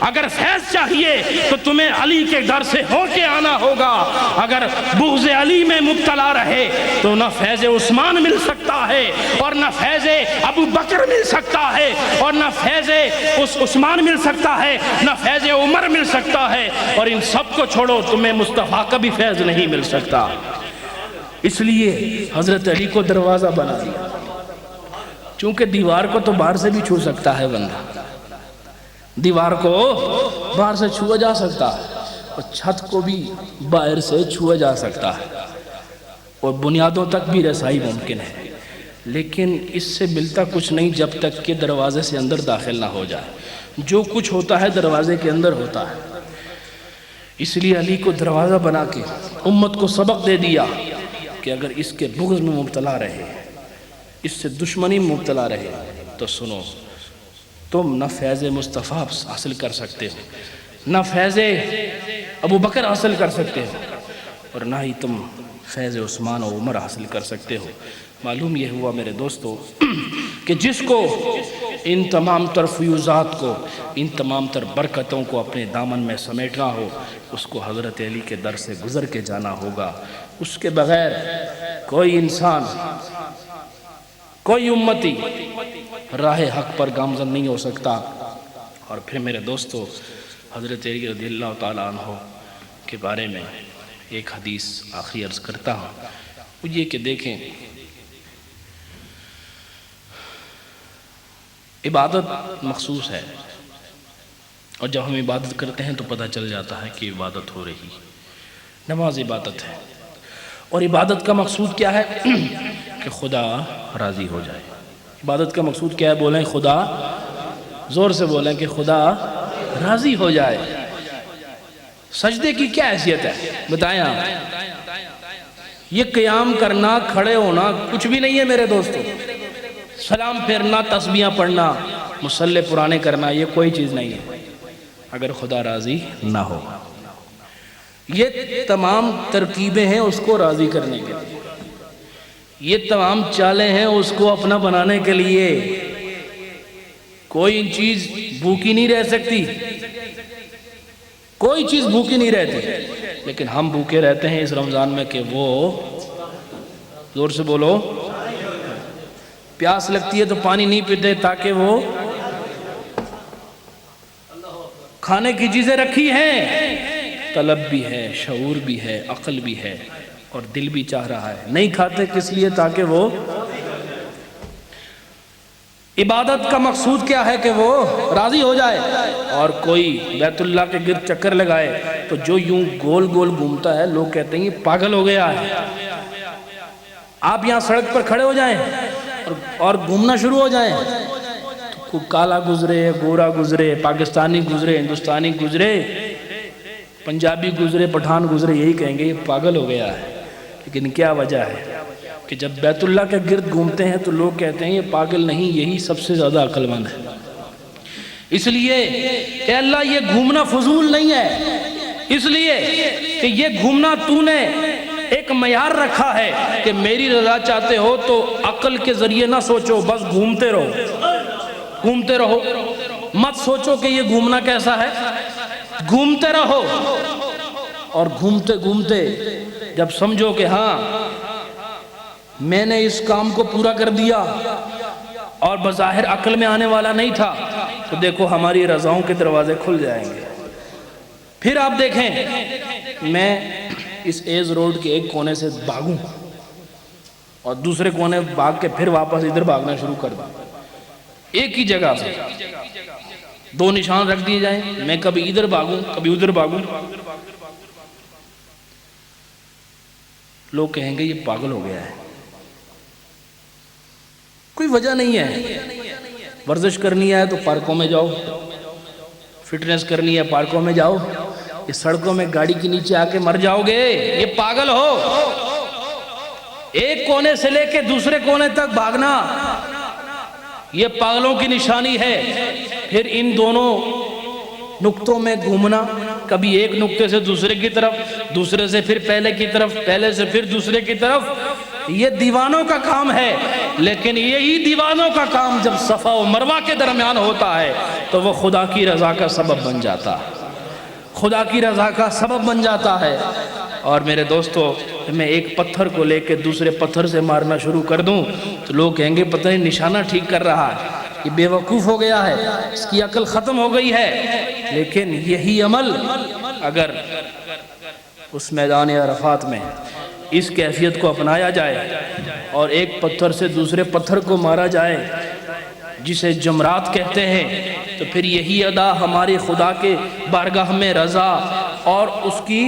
[SPEAKER 2] اگر فیض چاہیے تو تمہیں علی کے در سے ہو کے آنا ہوگا۔ اگر بغض علی میں مبتلا رہے تو نہ فیض عثمان مل سکتا ہے، اور نہ فیض ابو بکر مل سکتا ہے، اور نہ فیض عثمان مل سکتا ہے، نہ فیض عمر مل سکتا ہے، اور ان سب کو چھوڑو تمہیں مصطفیٰ کا بھی فیض نہیں مل سکتا۔ اس لیے حضرت علی کو دروازہ بنا دیا، چونکہ دیوار کو تو باہر سے بھی چھو سکتا ہے بندہ، دیوار کو باہر سے چھوا جا سکتا ہے، اور چھت کو بھی باہر سے چھوا جا سکتا ہے، اور بنیادوں تک بھی رسائی ممکن ہے، لیکن اس سے ملتا کچھ نہیں جب تک کہ دروازے سے اندر داخل نہ ہو جائے۔ جو کچھ ہوتا ہے دروازے کے اندر ہوتا ہے۔ اس لیے علی کو دروازہ بنا کے امت کو سبق دے دیا کہ اگر اس کے بغض میں مبتلا رہے، اس سے دشمنی میں مبتلا رہے، تو سنو، تم نہ فیض مصطفیٰ حاصل کر سکتے ہو، نہ فیض ابو بکر حاصل کر سکتے ہو، اور نہ ہی تم فیض عثمان و عمر حاصل کر سکتے ہو۔ معلوم یہ ہوا میرے دوستو کہ جس کو ان تمام تر فیوزات کو، ان تمام تر برکتوں کو اپنے دامن میں سمیٹنا ہو، اس کو حضرت علی کے در سے گزر کے جانا ہوگا۔ اس کے بغیر کوئی انسان، کوئی امتی راہ حق پر گامزن نہیں ہو سکتا۔ اور پھر میرے دوستو، حضرت علی رضی اللہ تعالیٰ عنہ کے بارے میں ایک حدیث آخری عرض کرتا ہوں، وہ یہ کہ دیکھیں، عبادت مخصوص ہے، اور جب ہم عبادت کرتے ہیں تو پتہ چل جاتا ہے کہ عبادت ہو رہی۔ نماز عبادت ہے، اور عبادت کا مقصود کیا ہے؟ کہ خدا راضی ہو جائے۔ عبادت کا مقصود کیا ہے؟ بولیں خدا، زور سے بولیں کہ خدا راضی ہو جائے۔ سجدے کی کیا حیثیت ہے بتائیں آپ؟ یہ قیام کرنا، کھڑے ہونا کچھ بھی نہیں ہے میرے دوستو، سلام پھیرنا، تسبیحاں پڑھنا، مصلی پرانے کرنا، یہ کوئی چیز نہیں ہے اگر خدا راضی نہ ہو۔ یہ تمام ترکیبیں ہیں اس کو راضی کرنے کے لیے، یہ تمام چالیں ہیں اس کو اپنا بنانے کے لیے۔ کوئی چیز بھوکی نہیں رہ سکتی، کوئی چیز بھوکی نہیں رہتی، لیکن ہم بھوکے رہتے ہیں اس رمضان میں کہ وہ، زور سے بولو، پیاس لگتی ہے تو پانی نہیں پیتے تاکہ وہ، کھانے کی چیزیں رکھی ہیں، طلب بھی ہے، شعور بھی ہے، عقل بھی ہے، اور دل بھی چاہ رہا ہے، نہیں کھاتے کس لیے؟ تاکہ وہ، عبادت کا مقصود کیا ہے؟ کہ وہ راضی ہو جائے۔ اور کوئی بیت اللہ کے گرد چکر لگائے تو جو یوں گول گول گھومتا ہے، لوگ کہتے ہیں یہ پاگل ہو گیا ہے۔ آپ یہاں سڑک پر کھڑے ہو جائیں اور گھومنا شروع ہو جائیں، تو کالا گزرے، گورا گزرے، پاکستانی گزرے، ہندوستانی گزرے، پنجابی گزرے، پٹھان گزرے، یہی کہیں گے یہ پاگل ہو گیا ہے۔ لیکن کیا وجہ ہے کہ جب بیت اللہ کے گرد گھومتے ہیں تو لوگ کہتے ہیں یہ پاگل نہیں، یہی سب سے زیادہ عقل مند ہے۔ اس لیے کہ اللہ یہ گھومنا فضول نہیں ہے، اس لیے کہ یہ گھومنا تو نے ایک معیار رکھا ہے کہ میری رضا چاہتے ہو تو عقل کے ذریعے نہ سوچو، بس گھومتے رہو، گھومتے رہو، مت سوچو کہ یہ گھومنا کیسا ہے، گھومتے رہو۔ اور گھومتے گھومتے جب سمجھو کہ ہاں میں نے اس کام کو پورا کر دیا اور بظاہر عقل میں آنے والا نہیں تھا، تو دیکھو ہماری رضاؤں کے دروازے کھل جائیں گے۔ پھر آپ دیکھیں میں اس ایز روڈ کے ایک کونے سے بھاگوں اور دوسرے کونے بھاگ کے پھر واپس ادھر بھاگنا شروع کر دوں، ایک ہی جگہ سے دو نشان رکھ دیے جائیں، میں کبھی ادھر بھاگوں کبھی ادھر بھاگوں، لوگ کہیں گے یہ پاگل ہو گیا ہے، کوئی وجہ نہیں ہے۔ ورزش کرنی ہے تو پارکوں میں جاؤ، فٹنس کرنی ہے پارکوں میں جاؤ، یہ سڑکوں میں گاڑی کے نیچے آ کے مر جاؤ گے، یہ پاگل ہو۔ ایک کونے سے لے کے دوسرے کونے تک بھاگنا یہ پاگلوں کی نشانی ہے۔ پھر ان دونوں نقطوں میں گھومنا، کبھی ایک نقطے سے دوسرے کی طرف، دوسرے سے پھر پہلے کی طرف، پہلے سے پھر دوسرے کی طرف، یہ دیوانوں کا کام ہے۔ لیکن یہی دیوانوں کا کام جب صفا و مروہ کے درمیان ہوتا ہے تو وہ خدا کی رضا کا سبب بن جاتا ہے، خدا کی رضا کا سبب بن جاتا ہے۔ اور میرے دوستو، میں ایک پتھر کو لے کے دوسرے پتھر سے مارنا شروع کر دوں تو لوگ کہیں گے پتہ نہیں نشانہ ٹھیک کر رہا ہے، یہ بے وقوف ہو گیا ہے، اس کی عقل ختم ہو گئی ہے۔ لیکن یہی عمل اگر اس میدان عرفات میں اس کیفیت کو اپنایا جائے اور ایک پتھر سے دوسرے پتھر کو مارا جائے جسے جمرات کہتے ہیں، تو پھر یہی ادا ہمارے خدا کے بارگاہ میں رضا اور اس کی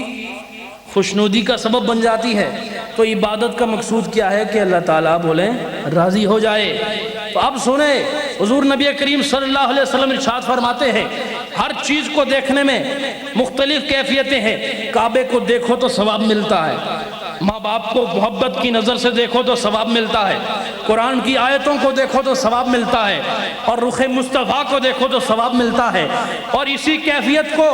[SPEAKER 2] خوشنودی کا سبب بن جاتی ہے۔ تو عبادت کا مقصود کیا ہے کہ اللہ تعالیٰ بولیں راضی ہو جائے۔ تو اب سنیں، حضور نبی کریم صلی اللہ علیہ وسلم ارشاد فرماتے ہیں ہر چیز کو دیکھنے میں مختلف کیفیتیں ہیں۔ کعبے کو دیکھو تو ثواب ملتا ہے، ماں باپ کو محبت کی نظر سے دیکھو تو ثواب ملتا ہے، قرآن کی آیتوں کو دیکھو تو ثواب ملتا ہے، اور رخ مصطفیٰ کو دیکھو تو ثواب ملتا ہے۔ اور اسی کیفیت کو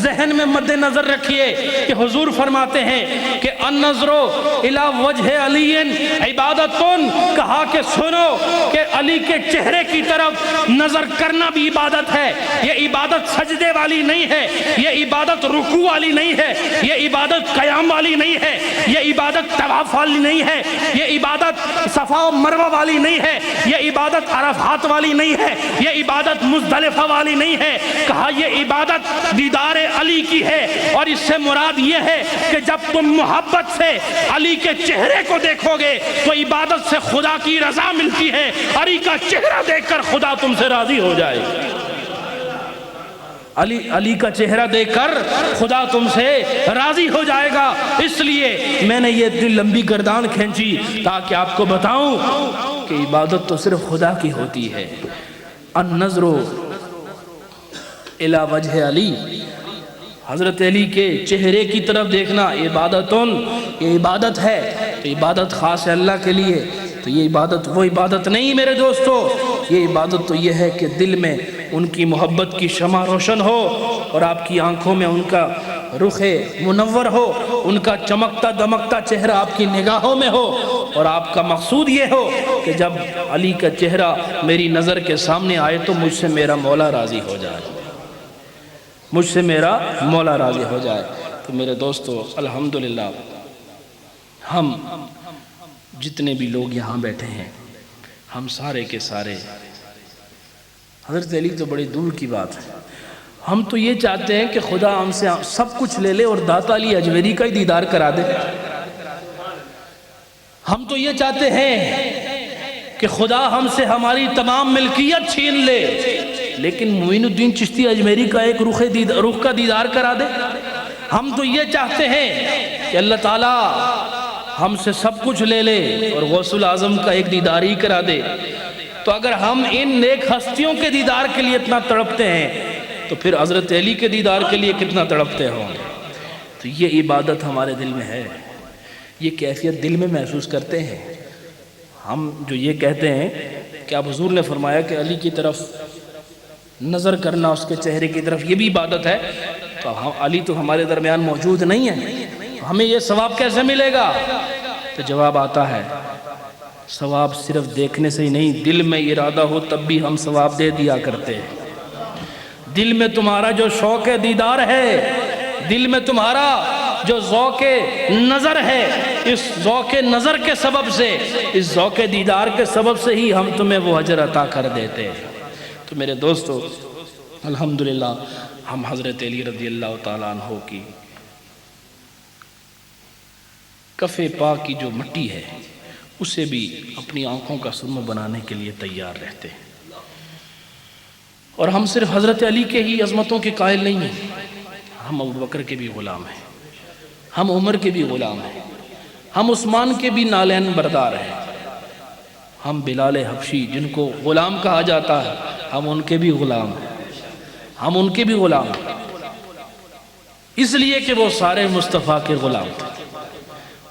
[SPEAKER 2] ذہن میں مد نظر رکھیے کہ حضور فرماتے ہیں کہ النظر الی وجہ علی عبادتن، کہا کہ سنو کہ علی کے چہرے کی طرف نظر کرنا بھی عبادت ہے۔ یہ عبادت سجدے والی نہیں ہے، یہ عبادت رکوع والی نہیں ہے، یہ عبادت قیام والی نہیں ہے، یہ عبادت طواف والی نہیں ہے، یہ عبادت صفا و مروہ والی نہیں ہے، یہ عبادت عرفات والی نہیں ہے، یہ عبادت مزدلفہ والی نہیں ہے۔ کہا یہ عبادت دیدار علی کی ہے، اور اس سے مراد یہ ہے کہ جب تم محبت سے علی کے چہرے کو دیکھو گے تو عبادت سے خدا کی رضا ملتی ہے۔ علی کا چہرہ دیکھ کر خدا تم سے راضی ہو جائے، علی کا چہرہ دیکھ کر خدا تم سے راضی ہو جائے گا۔ اس لیے میں نے یہ دل لمبی گردان کھینچی تاکہ آپ کو بتاؤں کہ عبادت تو صرف خدا کی ہوتی ہے۔ النظر الی وجہ علی، حضرت علی کے چہرے کی طرف دیکھنا عبادتن، یہ عبادت ہے، تو عبادت خاص ہے اللہ کے لیے۔ تو یہ عبادت وہ عبادت نہیں میرے دوستو، یہ عبادت تو یہ ہے کہ دل میں ان کی محبت کی شمع روشن ہو، اور آپ کی آنکھوں میں ان کا رخ منور ہو، ان کا چمکتا دمکتا چہرہ آپ کی نگاہوں میں ہو، اور آپ کا مقصود یہ ہو کہ جب علی کا چہرہ میری نظر کے سامنے آئے تو مجھ سے میرا مولا راضی ہو جائے، مجھ سے میرا مولا راضی ہو جائے۔ تو میرے دوستو، الحمدللہ ہم جتنے بھی لوگ یہاں بیٹھے ہیں، ہم سارے کے سارے، حضرت علی تو بڑی دور کی بات ہے، ہم تو یہ چاہتے ہیں کہ خدا ہم سے سب کچھ لے لے اور داتا علی اجمیری کا ہی دیدار کرا دے۔ ہم تو یہ چاہتے ہیں کہ خدا ہم سے ہماری تمام ملکیت چھین لے، لیکن معین الدین چشتی اجمیری کا ایک رخ کا دیدار کرا دے۔ ہم تو یہ چاہتے ہیں کہ اللہ تعالیٰ ہم سے سب کچھ لے لے اور غوث الاعظم کا ایک دیدار ہی کرا دے۔ تو اگر ہم ان نیک ہستیوں کے دیدار کے لیے اتنا تڑپتے ہیں تو پھر حضرت علی کے دیدار کے لیے کتنا تڑپتے ہوں۔ تو یہ عبادت ہمارے دل میں ہے، یہ کیفیت دل میں محسوس کرتے ہیں ہم۔ جو یہ کہتے ہیں کہ اب حضور نے فرمایا کہ علی کی طرف نظر کرنا، اس کے چہرے کی طرف، یہ بھی عبادت ہے، تو علی تو ہمارے درمیان موجود نہیں ہے، ہمیں یہ ثواب کیسے ملے گا؟ تو جواب آتا ہے ثواب صرف دیکھنے سے ہی نہیں، دل میں ارادہ ہو تب بھی ہم ثواب دے دیا کرتے ہیں۔ دل میں تمہارا جو شوق دیدار ہے، دل میں تمہارا جو ذوق نظر ہے، اس ذوق نظر کے سبب سے، اس ذوق دیدار کے سبب سے ہی ہم تمہیں وہ اجر عطا کر دیتے ہیں۔ تو میرے دوستو، الحمدللہ ہم حضرت علی رضی اللہ تعالیٰ عنہ کی کف پاک کی جو مٹی ہے اسے بھی اپنی آنکھوں کا سرمہ بنانے کے لیے تیار رہتے ہیں۔ اور ہم صرف حضرت علی کے ہی عظمتوں کے قائل نہیں ہیں، ہم ابوبکر کے بھی غلام ہیں، ہم عمر کے بھی غلام ہیں، ہم عثمان کے بھی نالین بردار ہیں، ہم بلال حبشی جن کو غلام کہا جاتا ہے ہم ان کے بھی غلام ہیں، ہم ان کے بھی غلام ہیں، اس لیے کہ وہ سارے مصطفیٰ کے غلام تھے،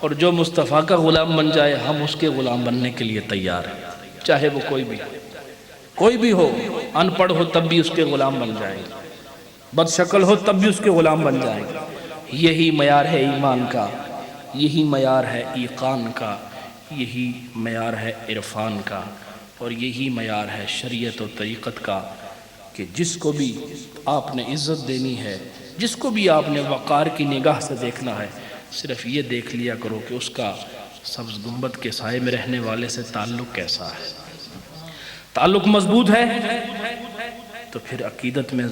[SPEAKER 2] اور جو مصطفیٰ کا غلام بن جائے ہم اس کے غلام بننے کے لیے تیار ہیں، چاہے وہ کوئی بھی ہو، ان پڑھ ہو تب بھی اس کے غلام بن جائیں گے، بد شکل ہو تب بھی اس کے غلام بن جائیں گے۔ یہی معیار ہے ایمان کا، یہی معیار ہے ایقان کا، یہی معیار ہے عرفان کا، اور یہی معیار ہے شریعت و طریقت کا، کہ جس کو بھی آپ نے عزت دینی ہے، جس کو بھی آپ نے وقار کی نگاہ سے دیکھنا ہے، صرف یہ دیکھ لیا کرو کہ اس کا سبز گنبد کے سائے میں رہنے والے سے تعلق کیسا ہے۔ تعلق مضبوط ہے تو پھر عقیدت میں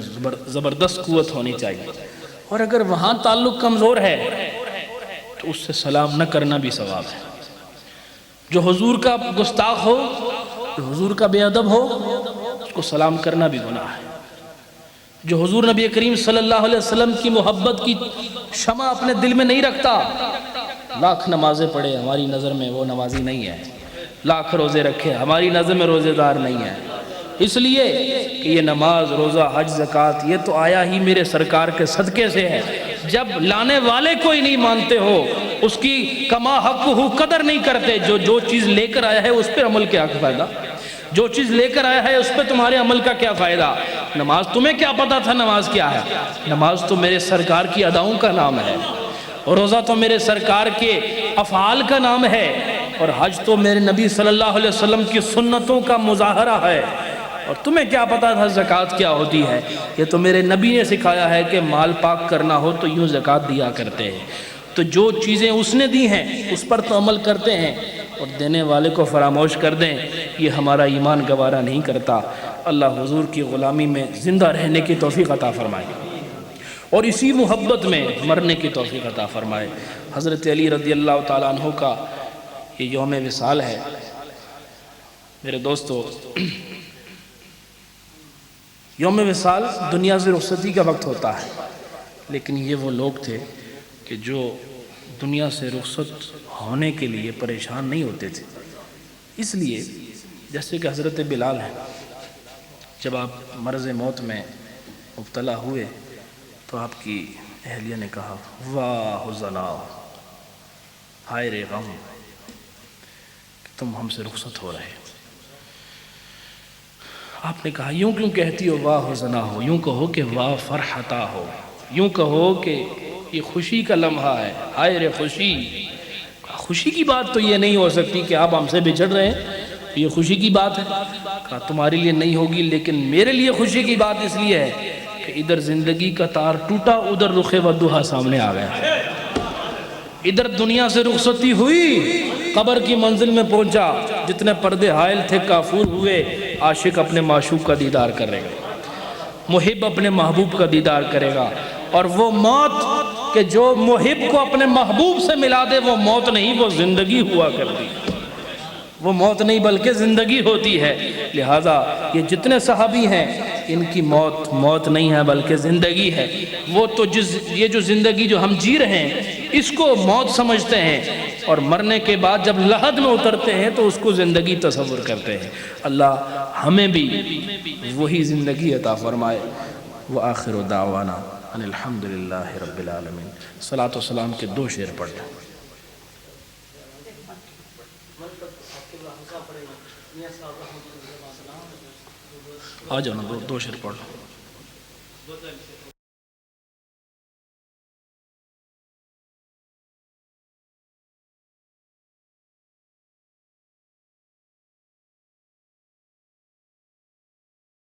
[SPEAKER 2] زبردست قوت ہونی چاہیے، اور اگر وہاں تعلق کمزور ہے تو اس سے سلام نہ کرنا بھی ثواب ہے۔ جو حضور کا گستاخ ہو، جو حضور کا بے ادب ہو، اس کو سلام کرنا بھی گناہ ہے۔ جو حضور نبی کریم صلی اللہ علیہ وسلم کی محبت کی شمع اپنے دل میں نہیں رکھتا، لاکھ نمازیں پڑھے ہماری نظر میں وہ نمازی نہیں ہے، لاکھ روزے رکھے ہماری نظر میں روزے دار نہیں ہے، اس لیے کہ یہ نماز، روزہ، حج، زکوٰۃ یہ تو آیا ہی میرے سرکار کے صدقے سے ہے۔ جب لانے والے کو ہی نہیں مانتے ہو، اس کی کما حق ہو قدر نہیں کرتے، جو چیز لے کر آیا ہے اس پہ عمل کیا فائدہ؟ جو چیز لے کر آیا ہے اس پہ تمہارے عمل کا کیا فائدہ؟ نماز تمہیں کیا پتا تھا نماز کیا ہے؟ نماز تو میرے سرکار کی اداؤں کا نام ہے، اور روزہ تو میرے سرکار کے افعال کا نام ہے، اور حج تو میرے نبی صلی اللہ علیہ وسلم کی سنتوں کا مظاہرہ ہے، اور تمہیں کیا پتا تھا زکوٰۃ کیا ہوتی ہے؟ یہ تو میرے نبی نے سکھایا ہے کہ مال پاک کرنا ہو تو یوں زکوٰۃ دیا کرتے ہیں۔ تو جو چیزیں اس نے دی ہیں اس پر تو عمل کرتے ہیں، اور دینے والے کو فراموش کر دیں، یہ ہمارا ایمان گوارا نہیں کرتا۔ اللہ حضور کی غلامی میں زندہ رہنے کی توفیق عطا فرمائے، اور اسی محبت میں مرنے کی توفیق عطا فرمائے۔ حضرت علی رضی اللہ تعالیٰ عنہ کا یہ یوم وصال ہے۔ میرے دوستو، یوم وصال دنیا سے رخصتی کا وقت ہوتا ہے، لیکن یہ وہ لوگ تھے کہ جو دنیا سے رخصت ہونے کے لیے پریشان نہیں ہوتے تھے، اس لیے جیسے کہ حضرت بلال ہیں، جب آپ مرض موت میں مبتلا ہوئے تو آپ کی اہلیہ نے کہا واہ زنا، ہائے رے غم کہ تم ہم سے رخصت ہو رہے۔ آپ نے کہا یوں کیوں کہتی ہو واہ زنا ہو، یوں کہو کہ واہ فرحتا ہو، یوں کہو کہ یہ خوشی کا لمحہ ہے، ہائے رے خوشی۔ خوشی کی بات تو یہ نہیں ہو سکتی کہ آپ ہم سے بچھڑ رہے ہیں، یہ خوشی کی بات ہے۔ کہا تمہاری لیے نہیں ہوگی، لیکن میرے لیے خوشی کی بات اس لیے ہے کہ ادھر زندگی کا تار ٹوٹا، ادھر رخ ودھا سامنے آ گیا، ادھر دنیا سے رخصتی ہوئی، قبر کی منزل میں پہنچا، جتنے پردے حائل تھے کافور ہوئے، عاشق اپنے معشوق کا دیدار کرے گا، محب اپنے محبوب کا دیدار کرے گا، اور وہ موت کہ جو محب کو اپنے محبوب سے ملا دے وہ موت نہیں، وہ زندگی ہوا کرتی، وہ موت نہیں بلکہ زندگی ہوتی ہے۔ لہٰذا یہ جتنے صحابی ہیں ان کی موت نہیں ہے بلکہ زندگی ہے۔ وہ تو یہ جو زندگی جو ہم جی رہے ہیں اس کو موت سمجھتے ہیں، اور مرنے کے بعد جب لحد میں اترتے ہیں تو اس کو زندگی تصور کرتے ہیں۔ اللہ ہمیں بھی وہی زندگی عطا فرمائے۔ وآخر دعوانا ان الحمدللہ رب العالمین۔ صلاۃ و سلام کے 2 شعر پڑھ لیں۔ آ جاؤ نا، 2 شعر پڑھ لو۔